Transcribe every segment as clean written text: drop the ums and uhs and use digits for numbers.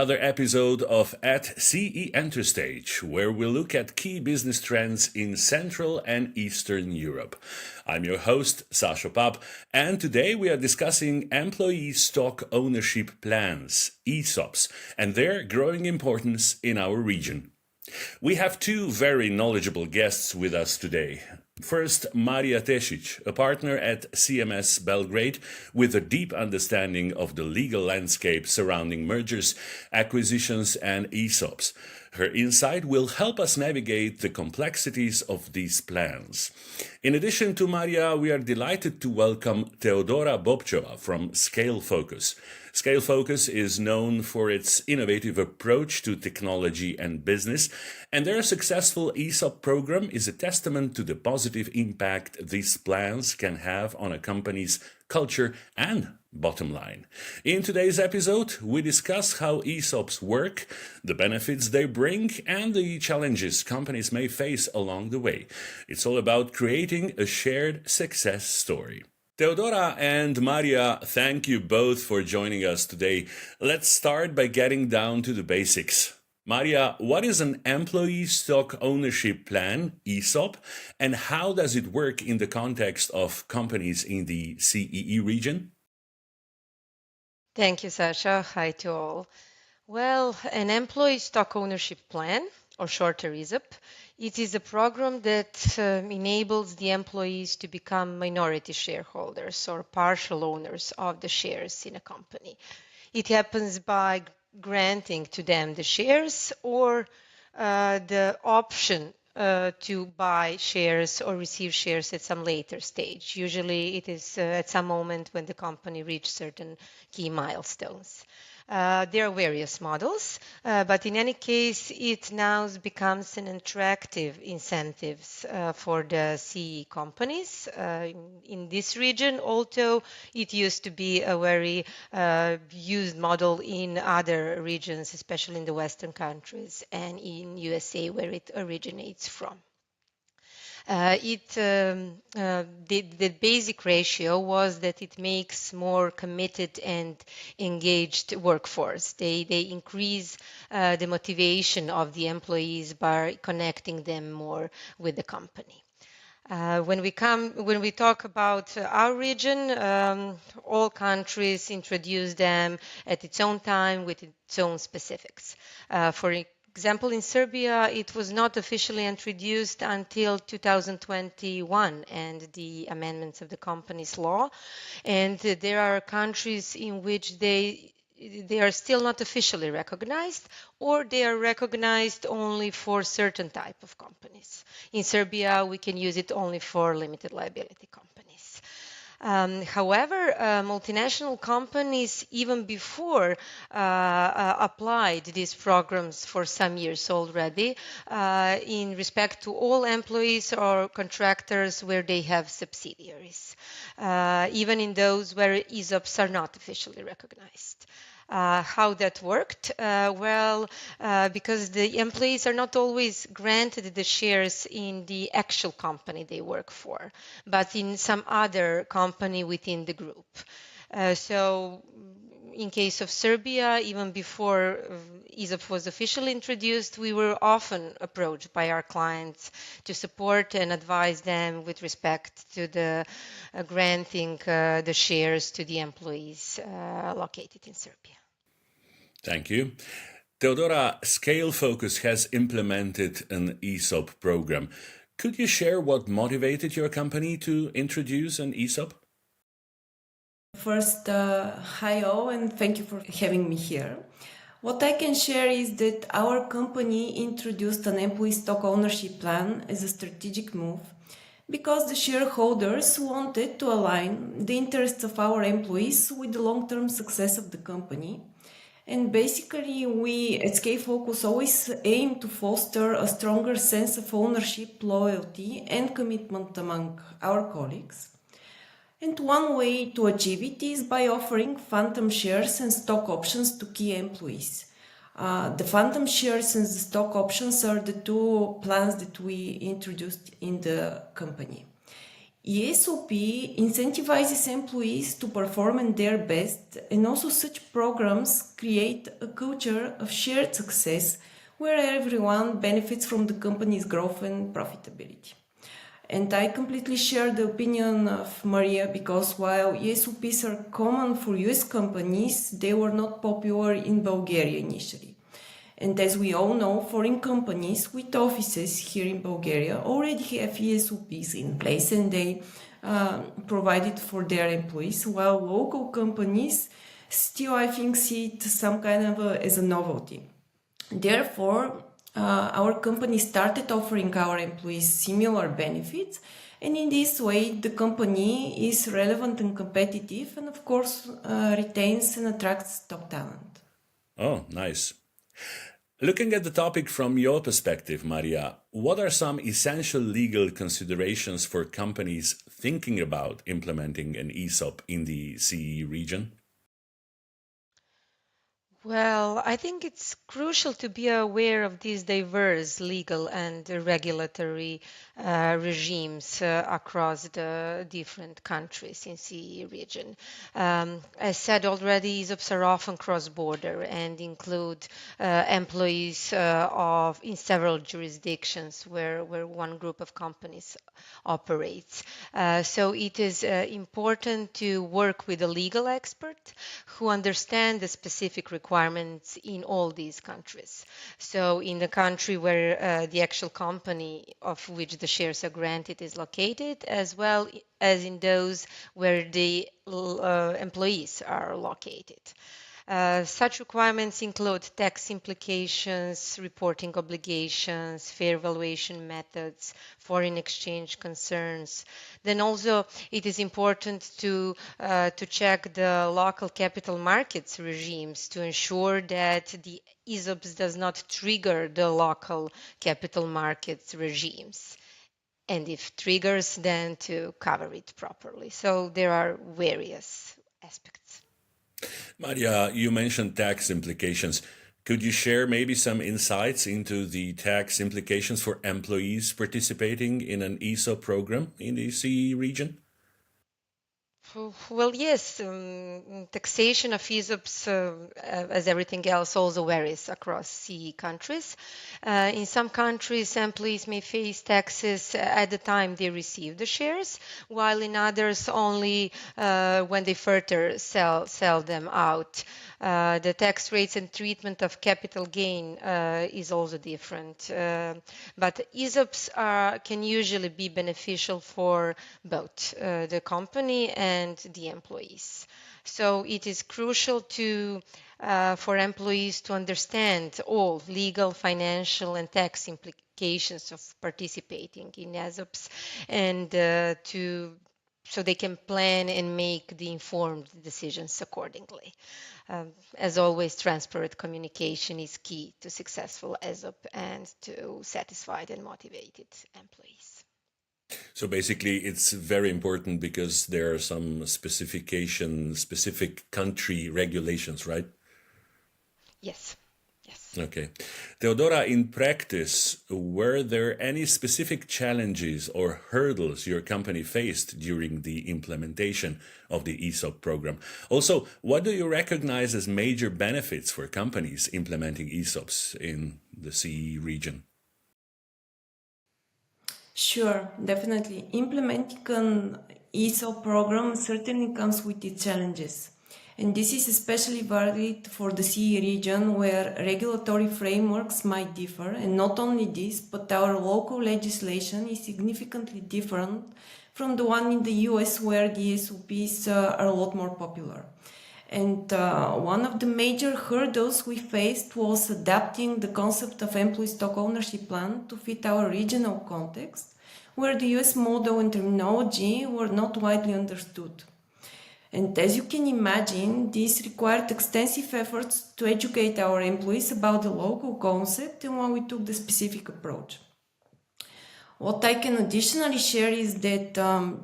another episode of At CEEntre Stage, where we look at key business trends in Central and Eastern Europe. I'm your host, Sasha Pap, and today we are discussing employee stock ownership plans, ESOPs, and their growing importance in our region. We have two very knowledgeable guests with us today. First, Marija Tešić, a partner at CMS Belgrade with a deep understanding of the legal landscape surrounding mergers, acquisitions, and ESOPs. Her insight will help us navigate the complexities of these plans. In addition to Marija, we are delighted to welcome Teodora Bobcheva from Scale Focus. Scale Focus is known for its innovative approach to technology and business, and their successful ESOP program is a testament to the positive impact these plans can have on a company's culture and bottom line. In today's episode, we discuss how ESOPs work, the benefits they bring, and the challenges companies may face along the way. It's all about creating a shared success story. Teodora and Marija, thank you both for joining us today. Let's start by getting down to the basics. Marija, what is an employee stock ownership plan, ESOP, and how does it work in the context of companies in the CEE region? Thank you, Sasha. Hi to all. Well, an employee stock ownership plan, or shorter ESOP, it is a program that enables the employees to become minority shareholders or partial owners of the shares in a company. It happens by granting to them the shares or the option to buy shares or receive shares at some later stage. Usually it is at some moment when the company reaches certain key milestones. There are various models, but in any case, it now becomes an attractive incentives for the CEE companies in this region, although it used to be a very used model in other regions, especially in the Western countries and in USA, where it originates from. The basic ratio was that it makes more committed and engaged workforce. They increase the motivation of the employees by connecting them more with the company. When we talk about our region, all countries introduce them at its own time with its own specifics. For example, in Serbia, it was not officially introduced until 2021 and the amendments of the companies law. And there are countries in which they are still not officially recognized, or they are recognized only for certain type of companies. In Serbia, we can use it only for limited liability companies. However, multinational companies, even before applied these programs for some years already, in respect to all employees or contractors where they have subsidiaries, even in those where ESOPs are not officially recognized. How that worked? Because the employees are not always granted the shares in the actual company they work for, but in some other company within the group. So in case of Serbia, even before ESOP was officially introduced, we were often approached by our clients to support and advise them with respect to the granting the shares to the employees located in Serbia. Thank you. Teodora, Scale Focus has implemented an ESOP program. Could you share what motivated your company to introduce an ESOP? First, hi all, and thank you for having me here. What I can share is that our company introduced an employee stock ownership plan as a strategic move because the shareholders wanted to align the interests of our employees with the long-term success of the company. And basically, we at Scale Focus always aim to foster a stronger sense of ownership, loyalty, and commitment among our colleagues. And one way to achieve it is by offering phantom shares and stock options to key employees. The phantom shares and the stock options are the two plans that we introduced in the company. ESOP incentivizes employees to perform at their best, and also such programs create a culture of shared success where everyone benefits from the company's growth and profitability. And I completely share the opinion of Marija, because while ESOPs are common for US companies, they were not popular in Bulgaria initially. And as we all know, foreign companies with offices here in Bulgaria already have ESOPs in place, and they provide it for their employees, while local companies still, I think, see it some kind of as a novelty. Therefore, our company started offering our employees similar benefits, and in this way the company is relevant and competitive, and of course retains and attracts top talent. Oh, nice. Looking at the topic from your perspective, Marija, what are some essential legal considerations for companies thinking about implementing an ESOP in the CEE region? Well, I think it's crucial to be aware of these diverse legal and regulatory regimes across the different countries in CE region. As said already, ESOPs are often cross-border and include employees in several jurisdictions where one group of companies operates. So it is important to work with a legal expert who understand the specific requirements in all these countries. So in the country where the actual company of which the shares are granted is located, as well as in those where the employees are located. Such requirements include tax implications, reporting obligations, fair valuation methods, foreign exchange concerns. Then also it is important to check the local capital markets regimes to ensure that the ESOPs does not trigger the local capital markets regimes. And if triggers, then to cover it properly. So there are various aspects. Marija, you mentioned tax implications. Could you share maybe some insights into the tax implications for employees participating in an ESOP program in the CE region? Well, yes, taxation of ESOPs, as everything else, also varies across CE countries. In some countries, employees may face taxes at the time they receive the shares, while in others only when they further sell them out. The tax rates and treatment of capital gain is also different. But ESOPs can usually be beneficial for both the company and the employees. So it is crucial for employees to understand all legal, financial, and tax implications of participating in ESOPs, and so they can plan and make the informed decisions accordingly. As always, transparent communication is key to successful ESOP and to satisfied and motivated employees. So basically, it's very important because there are some specific country regulations, right? Yes. Okay. Teodora, in practice, were there any specific challenges or hurdles your company faced during the implementation of the ESOP program? Also, what do you recognize as major benefits for companies implementing ESOPs in the CE region? Sure, definitely. Implementing an ESOP program certainly comes with its challenges. And this is especially valid for the CE region, where regulatory frameworks might differ. And not only this, but our local legislation is significantly different from the one in the US, where the ESOPs are a lot more popular. And one of the major hurdles we faced was adapting the concept of employee stock ownership plan to fit our regional context, where the US model and terminology were not widely understood. And as you can imagine, this required extensive efforts to educate our employees about the local concept and why we took the specific approach. What I can additionally share is that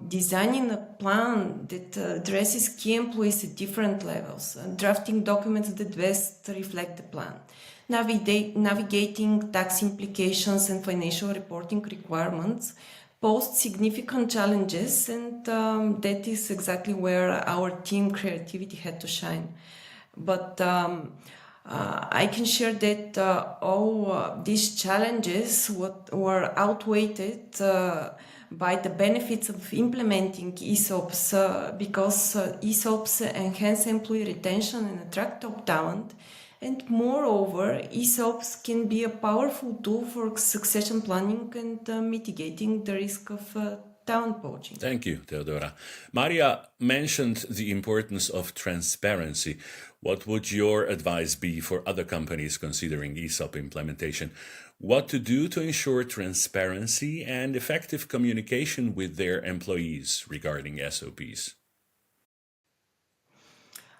designing a plan that addresses key employees at different levels, drafting documents that best reflect the plan, navigating tax implications and financial reporting requirements posed significant challenges, and that is exactly where our team creativity had to shine. But I can share that all these challenges were outweighed by the benefits of implementing ESOPs because ESOPs enhance employee retention and attract top talent. And moreover, ESOPs can be a powerful tool for succession planning and mitigating the risk of talent poaching. Thank you, Teodora. Marija mentioned the importance of transparency. What would your advice be for other companies considering ESOP implementation? What to do to ensure transparency and effective communication with their employees regarding SOPs?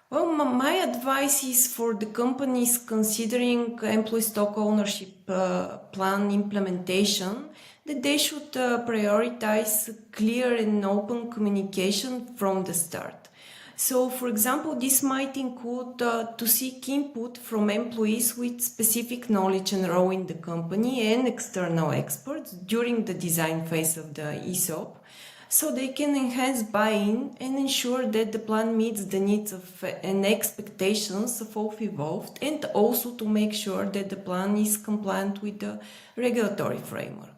Well, my advice is for the companies considering employee stock ownership plan implementation that they should prioritize clear and open communication from the start. So, for example, this might include to seek input from employees with specific knowledge and role in the company and external experts during the design phase of the ESOP, so they can enhance buy-in and ensure that the plan meets the needs of and expectations of all involved, and also to make sure that the plan is compliant with the regulatory framework.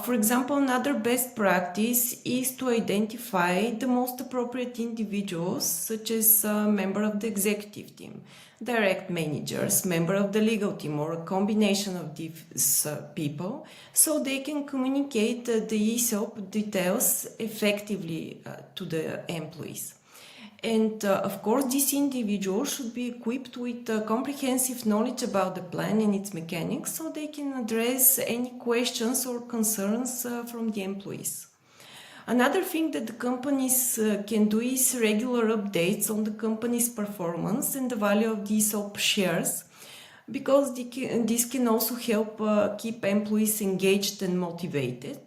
For example, another best practice is to identify the most appropriate individuals, such as a member of the executive team, direct managers, member of the legal team, or a combination of these people, so they can communicate the ESOP details effectively to the employees. And of course, this individual should be equipped with comprehensive knowledge about the plan and its mechanics, so they can address any questions or concerns from the employees. Another thing that the companies can do is regular updates on the company's performance and the value of the ESOP shares, because this can also help keep employees engaged and motivated.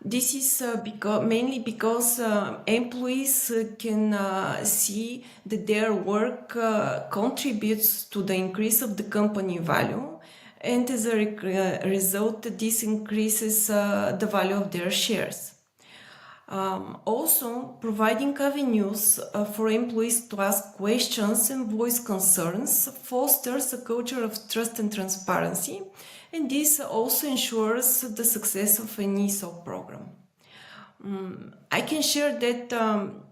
This is mainly because employees can see that their work contributes to the increase of the company value, and as a result, this increases the value of their shares. Also, providing avenues for employees to ask questions and voice concerns fosters a culture of trust and transparency, and this also ensures the success of an ESOP program. I can share that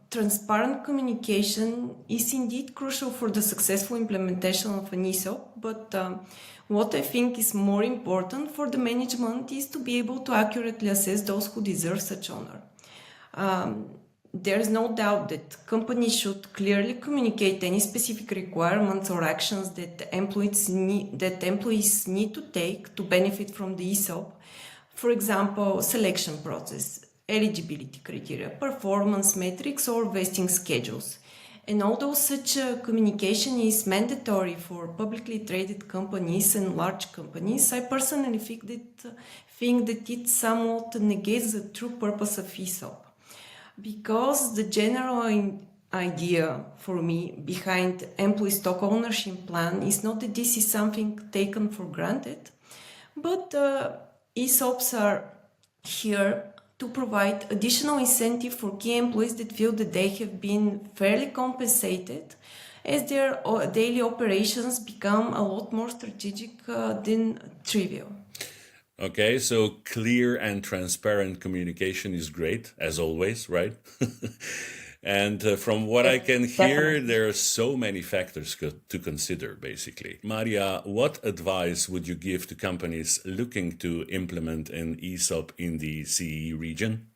transparent communication is indeed crucial for the successful implementation of an ESOP, but what I think is more important for the management is to be able to accurately assess those who deserve such honor. There is no doubt that companies should clearly communicate any specific requirements or actions that employees need to take to benefit from the ESOP. For example, selection process, eligibility criteria, performance metrics, or vesting schedules. And although such communication is mandatory for publicly traded companies and large companies, I personally think that it somewhat negates the true purpose of ESOP. Because the general idea for me behind employee stock ownership plan is not that this is something taken for granted, but ESOPs are here to provide additional incentive for key employees that feel that they have been fairly compensated, as their daily operations become a lot more strategic than trivial. Okay, so clear and transparent communication is great, as always, right? And from what I can hear, there are so many factors to consider, basically. Marija, what advice would you give to companies looking to implement an ESOP in the CEE region?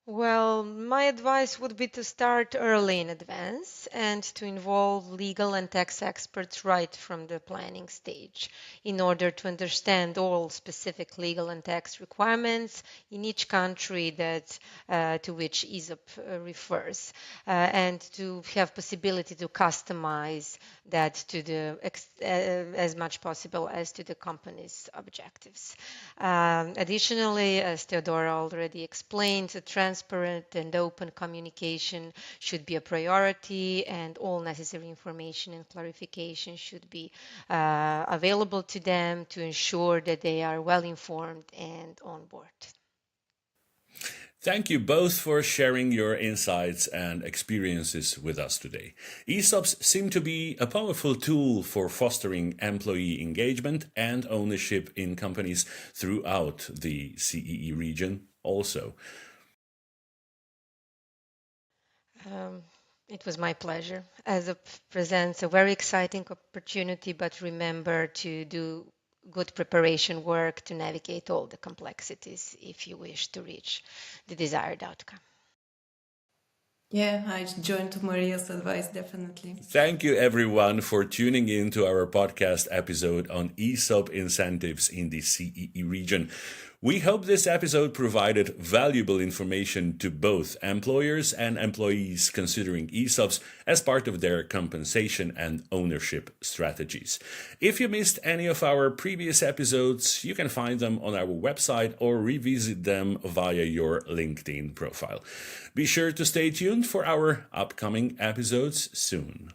Well, my advice would be to start early in advance and to involve legal and tax experts right from the planning stage in order to understand all specific legal and tax requirements in each country to which ESOP refers, and to have possibility to customize that to as much possible as to the company's objectives. Additionally, as Teodora already explained, the transparency transparent and open communication should be a priority, and all necessary information and clarification should be available to them to ensure that they are well informed and on board. Thank you both for sharing your insights and experiences with us today. ESOPs seem to be a powerful tool for fostering employee engagement and ownership in companies throughout the CEE region also. It was my pleasure. ESOP presents a very exciting opportunity, but remember to do good preparation work to navigate all the complexities if you wish to reach the desired outcome. Yeah, I joined to Marija's advice, definitely. Thank you, everyone, for tuning in to our podcast episode on ESOP incentives in the CEE region. We hope this episode provided valuable information to both employers and employees considering ESOPs as part of their compensation and ownership strategies. If you missed any of our previous episodes, you can find them on our website or revisit them via your LinkedIn profile. Be sure to stay tuned for our upcoming episodes soon.